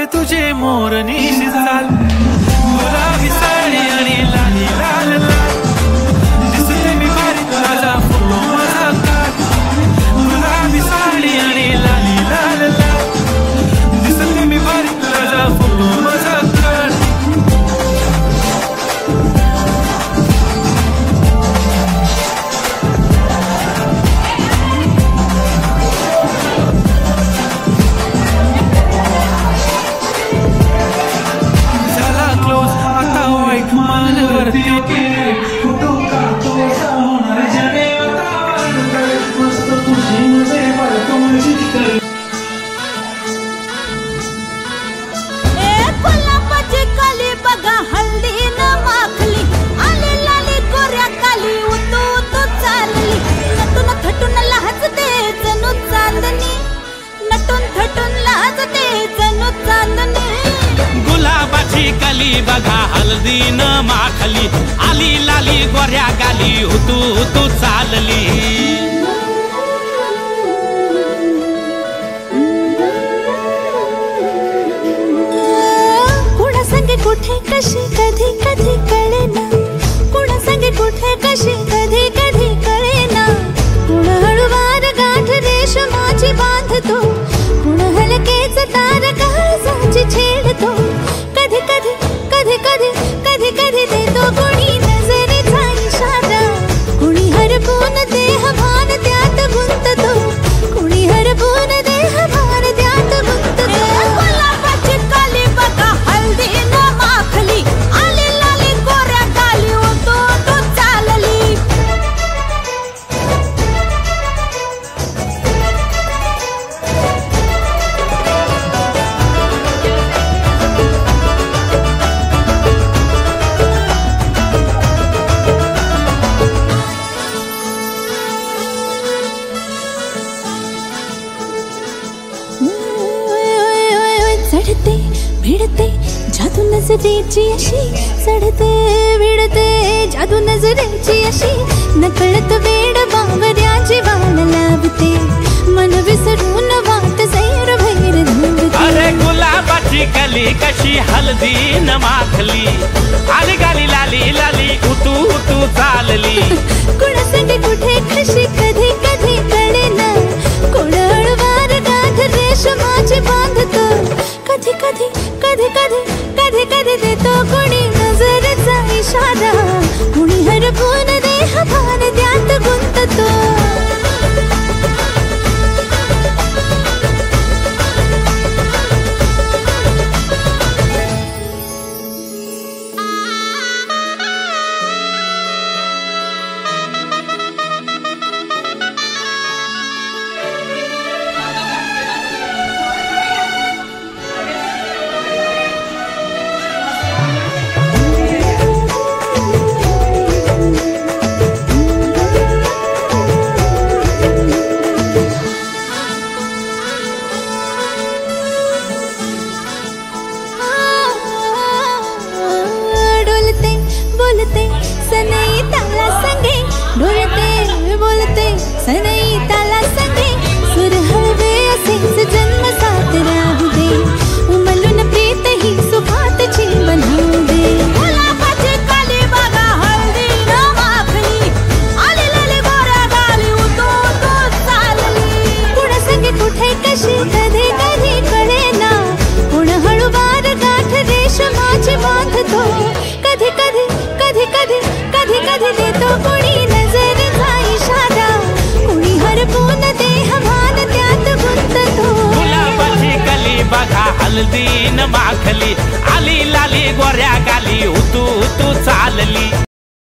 बघते तुझे मोरनीशी चाल, गुलाबी साडी आणि लाली लाल लाल, दिसते मी भारी माझा फोटो माझा काढ, गुलाबी साडी आणि लाली लाल लाल, दिसते मी भारी माझा फोटो माझा काढ. गुलाबाची कली बघा हल्दी न माखली, आली लाली गोऱ्या गाली हुतू हुतू चालली. कुणा संगे कुठे कशी कधी कधी कळेना, कुणा संगे कुठे कशी कधी कधी कळेना, कुण हळूवार गाठ रेशमाची बांधतो, कुण हलकेच तार काळजाची छेडतो, कधी कधी कधी कधी कधी कधी देतो कोणी नजरेचा इशारा, कुणी हरपून देह भान त्यात गुंततो, कुणी हरपून देह भान त्यात गुंततो. गुलाबाची कली बघा हल्दी न माखली, आली लाली गोऱ्या गाली होतो तो चालली. चढते भिडते जादू नजरेची अशी, चढते भिडते जादू नजरेची अशी, नकळत वेड बावऱ्याची वाण लावते, मन विसरून वाट सैर भैर धुवते. अरे गुलाबाची कली कशी हल्दी न माखली, आली गाली लाली लाली उतू उतू चालली. कुणा संगे कुठे कशी कधी कधी कळेना, कुण हळूवार गाठ रेशमाची बांधतो, कधी कधी कधी कधी कधी कधी देतो कोणी नजरेचा इशारा, कुणी हरपून देह भान त्यात गुंततो. बोलते सनई ताला संगे, डोलते बोलते सनई ताला संगे, सुर हळवे असेच जन्म साथ राहू दे, उमलून प्रीत ही सुखातची बनवू दे. गुलाबाची कली बघा हळदी न माखली, आली लाली गोऱ्या गाली उतू उतू चालली. कुणा संगे कुठे कशी कधी कधी कळेना, कुण हळूवार गाठ रेशमाची बांधतो, कधी कधी कधी कधी कधी कधी देतो कोणी नजरेचा इशारा, कुणी हरपून देह भान त्यात गुंततो. गुलाबाची कली बघा हल्दी न माखली, आली लाली गोऱ्या गाली हुतू हुतू चालली.